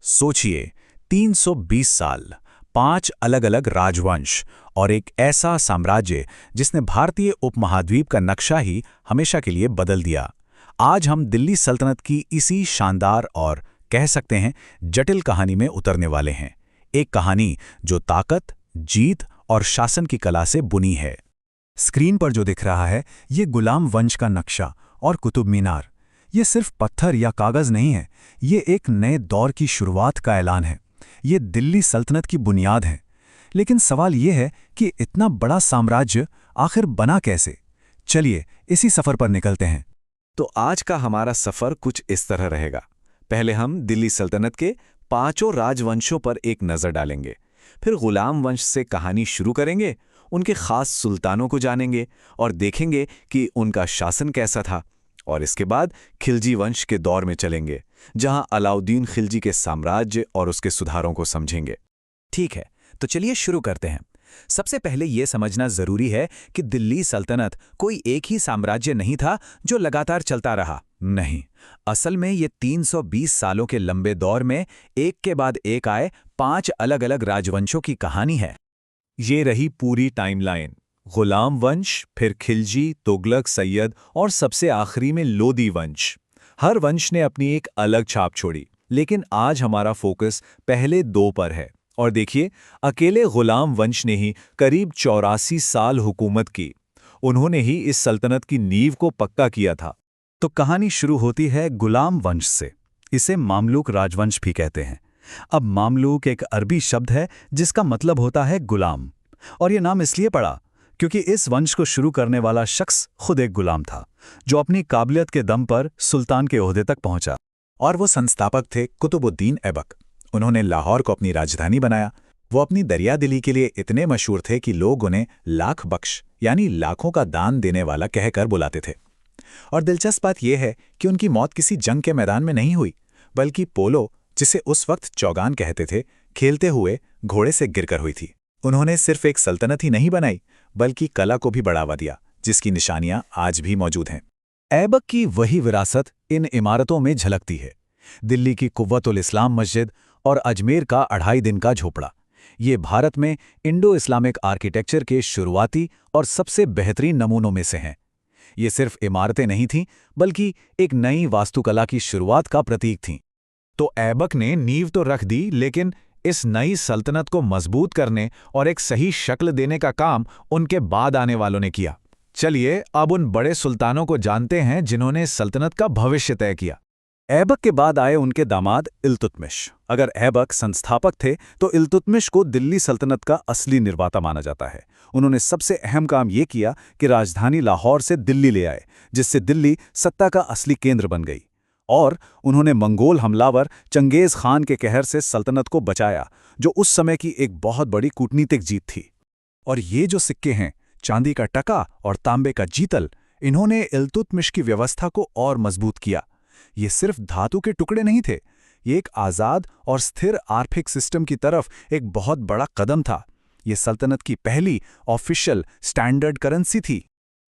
सोचिए, 320 साल, 5 अलग-अलग राजवंश और एक ऐसा साम्राज्य जिसने भारतीय उपमहाद्वीप का नक्शा ही हमेशा के लिए बदल दिया। आज हम दिल्ली सल्तनत की इसी शानदार और कह सकते हैं जटिल कहानी में उतरने वाले हैं। एक कहानी जो ताकत, जीत और शासन की कला से बुनी है। स्क्रीन पर जो दिख रहा है, ये गुलाम वंश का नक्शा और कुतुब मीनार। ये सिर्फ पत्थर या कागज नहीं है, ये एक नए दौर की शुरुआत का ऐलान है। ये दिल्ली सल्तनत की बुनियाद है। लेकिन सवाल ये है कि इतना बड़ा साम्राज्य आखिर बना कैसे? चलिए इसी सफर पर निकलते हैं। तो आज का हमारा सफर कुछ इस तरह रहेगा। पहले हम दिल्ली सल्तनत के 5 राजवंशों पर एक नज़र डालेंगे। फिर गुलाम वंश से कहानी शुरू करेंगे, उनके खास सुल्तानों को जानेंगे और देखेंगे कि उनका शासन कैसा था। और इसके बाद खिलजी वंश के दौर में चलेंगे, जहां अलाउद्दीन खिलजी के साम्राज्य और उसके सुधारों को समझेंगे। ठीक है, तो चलिए शुरू करते हैं। सबसे पहले ये समझना जरूरी है कि दिल्ली सल्तनत कोई एक ही साम्राज्य नहीं था जो लगातार चलता रहा। नहीं, असल में ये 320 सालों के लंबे दौर में एक के बाद एक आए 5 अलग-अलग राजवंशों की कहानी है। ये रही पूरी टाइमलाइन। गुलाम वंश, फिर खिलजी, तुगलक, सैयद और सबसे आखिरी में लोदी वंश। हर वंश ने अपनी एक अलग छाप छोड़ी, लेकिन आज हमारा फोकस पहले 2 पर है। और देखिए, अकेले गुलाम वंश ने ही करीब 84 साल हुकूमत की। उन्होंने ही इस सल्तनत की नींव को पक्का किया था। तो कहानी शुरू होती है गुलाम वंश से। इसे मामलूक राजवंश भी कहते हैं। अब मामलूक एक अरबी शब्द है जिसका मतलब होता है गुलाम। और ये नाम इसलिए पड़ा क्योंकि इस वंश को शुरू करने वाला शख्स खुद एक गुलाम था, जो अपनी काबिलियत के दम पर सुल्तान के ओहदे तक पहुंचा। और वो संस्थापक थे कुतुबुद्दीन ऐबक। उन्होंने लाहौर को अपनी राजधानी बनाया। वो अपनी दरियादिली के लिए इतने मशहूर थे कि लोग उन्हें लाख बख्श यानी लाखों का दान देने वाला कहकर बुलाते थे। और दिलचस्प बात यह है कि उनकी मौत किसी जंग के मैदान में नहीं हुई, बल्कि पोलो, जिसे उस वक्त चौगान कहते थे, खेलते हुए घोड़े से गिरकर हुई थी। उन्होंने सिर्फ एक सल्तनत ही नहीं बनाई, बल्कि कला को भी बढ़ावा दिया, जिसकी निशानियां आज भी मौजूद हैं। ऐबक की वही विरासत इन इमारतों में झलकती है। दिल्ली की कुव्वतुल इस्लाम मस्जिद और अजमेर का 2.5 दिन का झोपड़ा। ये भारत में इंडो इस्लामिक आर्किटेक्चर के शुरुआती और सबसे बेहतरीन नमूनों में से हैं। ये सिर्फ इमारतें नहीं थीं, बल्कि एक नई वास्तुकला की शुरुआत का प्रतीक थीं। तो ऐबक ने नींव तो रख दी, लेकिन इस नई सल्तनत को मजबूत करने और एक सही शक्ल देने का काम उनके बाद आने वालों ने किया। चलिए अब उन बड़े सुल्तानों को जानते हैं जिन्होंने इस सल्तनत का भविष्य तय किया। ऐबक के बाद आए उनके दामाद इल्तुतमिश। अगर ऐबक संस्थापक थे, तो इल्तुतमिश को दिल्ली सल्तनत का असली निर्माता माना जाता है। उन्होंने सबसे अहम काम ये किया कि राजधानी लाहौर से दिल्ली ले आए, जिससे दिल्ली सत्ता का असली केंद्र बन गई। और उन्होंने मंगोल हमलावर चंगेज खान के कहर से सल्तनत को बचाया, जो उस समय की एक बहुत बड़ी कूटनीतिक जीत थी। और ये जो सिक्के हैं, चांदी का टका और तांबे का जीतल, इन्होंने इल्तुतमिश की व्यवस्था को और मजबूत किया। ये सिर्फ धातु के टुकड़े नहीं थे, ये एक आज़ाद और स्थिर आर्थिक सिस्टम की तरफ एक बहुत बड़ा कदम था। ये सल्तनत की पहली ऑफिशियल स्टैंडर्ड करेंसी थी।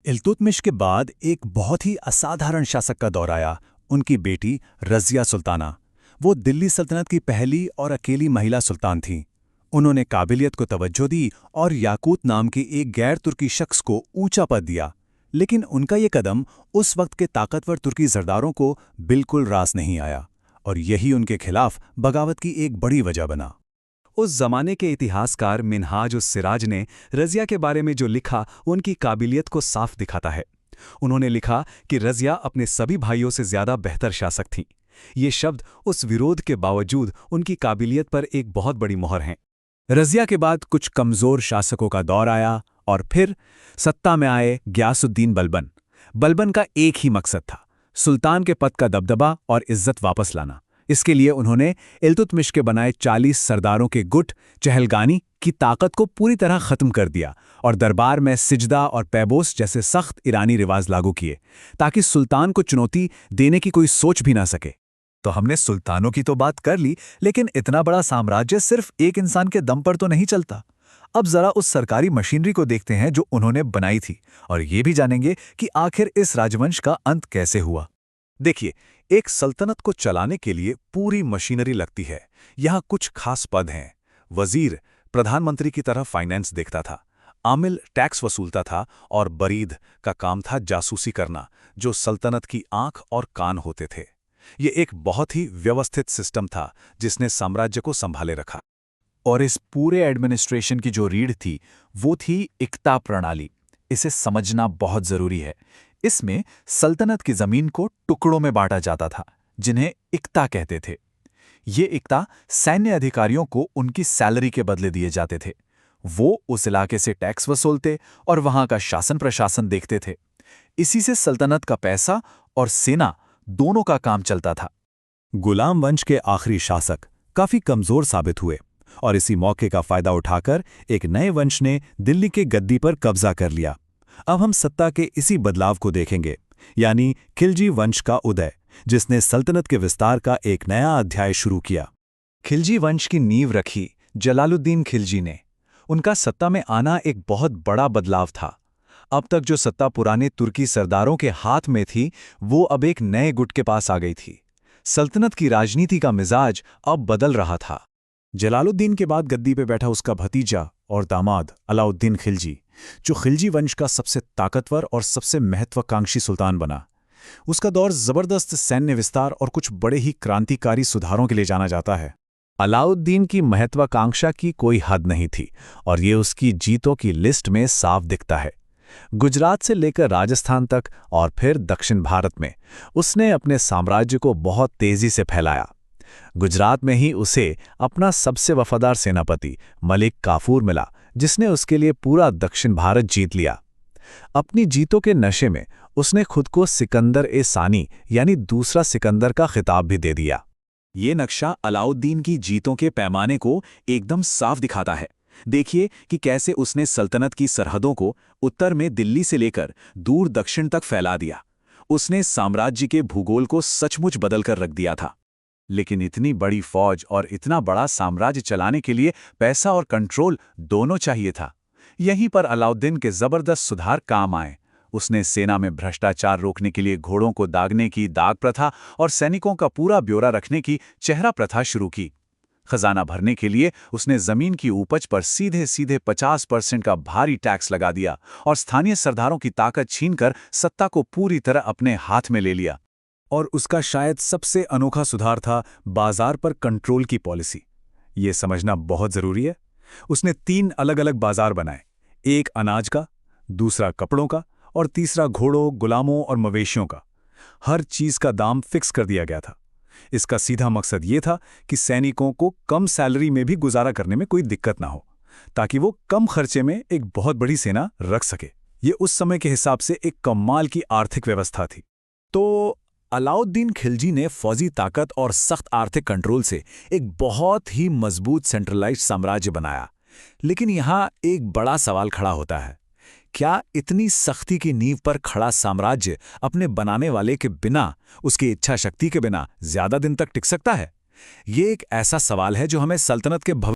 इल्तुतमिश के बाद एक बहुत ही असाधारण शासक का दौर आया, उनकी बेटी रज़िया सुल्ताना। वो दिल्ली सल्तनत की पहली और अकेली महिला सुल्तान थीं। उन्होंने काबिलियत को तवज्जो दी और याकूत नाम के एक गैर तुर्की शख्स को ऊंचा पद दिया। लेकिन उनका ये कदम उस वक्त के ताकतवर तुर्की सरदारों को बिल्कुल रास नहीं आया, और यही उनके खिलाफ बगावत की एक बड़ी वजह बना। उस जमाने के इतिहासकार मिनहाज उस सिराज ने रज़िया के बारे में जो लिखा, उनकी काबिलियत को साफ दिखाता है। उन्होंने लिखा कि रज़िया अपने सभी भाइयों से ज्यादा बेहतर शासक थीं। ये शब्द उस विरोध के बावजूद उनकी काबिलियत पर एक बहुत बड़ी मोहर हैं। रज़िया के बाद कुछ कमज़ोर शासकों का दौर आया, और फिर सत्ता में आए गियासुद्दीन बलबन। बलबन का एक ही मकसद था, सुल्तान के पद का दबदबा और इज्जत वापस लाना। इसके लिए उन्होंने इल्तुतमिश के बनाए 40 सरदारों के गुट चहलगानी की ताकत को पूरी तरह ख़त्म कर दिया और दरबार में सिजदा और पैबोस जैसे सख्त ईरानी रिवाज लागू किए, ताकि सुल्तान को चुनौती देने की कोई सोच भी ना सके। तो हमने सुल्तानों की तो बात कर ली, लेकिन इतना बड़ा साम्राज्य सिर्फ एक इंसान के दम पर तो नहीं चलता। अब जरा उस सरकारी मशीनरी को देखते हैं जो उन्होंने बनाई थी, और ये भी जानेंगे कि आखिर इस राजवंश का अंत कैसे हुआ। देखिए, एक सल्तनत को चलाने के लिए पूरी मशीनरी लगती है। यहाँ कुछ खास पद हैं। वजीर प्रधानमंत्री की तरह फाइनेंस देखता था, आमिल टैक्स वसूलता था और बरीद का काम था जासूसी करना, जो सल्तनत की आंख और कान होते थे। ये एक बहुत ही व्यवस्थित सिस्टम था जिसने साम्राज्य को संभाले रखा। और इस पूरे एडमिनिस्ट्रेशन की जो रीढ़ थी वो थी इक्ता प्रणाली। इसे समझना बहुत जरूरी है। इसमें सल्तनत की जमीन को टुकड़ों में बांटा जाता था, जिन्हें इक्ता कहते थे। ये इक्ता सैन्य अधिकारियों को उनकी सैलरी के बदले दिए जाते थे। वो उस इलाके से टैक्स वसूलते और वहां का शासन प्रशासन देखते थे। इसी से सल्तनत का पैसा और सेना दोनों का काम चलता था। गुलाम वंश के आखिरी शासक काफी कमजोर साबित हुए और इसी मौके का फायदा उठाकर एक नए वंश ने दिल्ली के गद्दी पर कब्जा कर लिया। अब हम सत्ता के इसी बदलाव को देखेंगे, यानी खिलजी वंश का उदय, जिसने सल्तनत के विस्तार का एक नया अध्याय शुरू किया। खिलजी वंश की नींव रखी जलालुद्दीन खिलजी ने। उनका सत्ता में आना एक बहुत बड़ा बदलाव था। अब तक जो सत्ता पुराने तुर्की सरदारों के हाथ में थी, वो अब एक नए गुट के पास आ गई थी। सल्तनत की राजनीति का मिजाज अब बदल रहा था। जलालुद्दीन के बाद गद्दी पे बैठा उसका भतीजा और दामाद अलाउद्दीन खिलजी, जो खिलजी वंश का सबसे ताकतवर और सबसे महत्वाकांक्षी सुल्तान बना। उसका दौर जबरदस्त सैन्य विस्तार और कुछ बड़े ही क्रांतिकारी सुधारों के लिए जाना जाता है। अलाउद्दीन की महत्वाकांक्षा की कोई हद नहीं थी और ये उसकी जीतों की लिस्ट में साफ दिखता है। गुजरात से लेकर राजस्थान तक और फिर दक्षिण भारत में उसने अपने साम्राज्य को बहुत तेजी से फैलाया। गुजरात में ही उसे अपना सबसे वफादार सेनापति मलिक काफूर मिला, जिसने उसके लिए पूरा दक्षिण भारत जीत लिया। अपनी जीतों के नशे में उसने खुद को सिकंदर-ए-सानी यानी दूसरा सिकंदर का खिताब भी दे दिया। ये नक्शा अलाउद्दीन की जीतों के पैमाने को एकदम साफ दिखाता है। देखिए कि कैसे उसने सल्तनत की सरहदों को उत्तर में दिल्ली से लेकर दूर दक्षिण तक फैला दिया। उसने साम्राज्य के भूगोल को सचमुच बदल कर रख दिया था। लेकिन इतनी बड़ी फौज और इतना बड़ा साम्राज्य चलाने के लिए पैसा और कंट्रोल दोनों चाहिए था। यहीं पर अलाउद्दीन के जबरदस्त सुधार काम आए। उसने सेना में भ्रष्टाचार रोकने के लिए घोड़ों को दागने की दाग प्रथा और सैनिकों का पूरा ब्यौरा रखने की चेहरा प्रथा शुरू की। खजाना भरने के लिए उसने जमीन की उपज पर सीधे सीधे 50% का भारी टैक्स लगा दिया और स्थानीय सरदारों की ताकत छीनकर सत्ता को पूरी तरह अपने हाथ में ले लिया। और उसका शायद सबसे अनोखा सुधार था बाजार पर कंट्रोल की पॉलिसी। ये समझना बहुत जरूरी है। उसने 3 अलग-अलग बाजार बनाए, एक अनाज का, दूसरा कपड़ों का और तीसरा घोड़ों, गुलामों और मवेशियों का। हर चीज का दाम फिक्स कर दिया गया था। इसका सीधा मकसद ये था कि सैनिकों को कम सैलरी में भी गुजारा करने में कोई दिक्कत ना हो, ताकि वो कम खर्चे में एक बहुत बड़ी सेना रख सके। ये उस समय के हिसाब से एक कमाल की आर्थिक व्यवस्था थी। तो अलाउद्दीन खिलजी ने फौजी ताकत और सख्त आर्थिक कंट्रोल से एक बहुत ही मजबूत सेंट्रलाइज्ड साम्राज्य बनाया। लेकिन यहाँ एक बड़ा सवाल खड़ा होता है, क्या इतनी सख्ती की नींव पर खड़ा साम्राज्य अपने बनाने वाले के बिना, उसकी इच्छा शक्ति के बिना ज्यादा दिन तक टिक सकता है? ये एक ऐसा सवाल है जो हमें सल्तनत के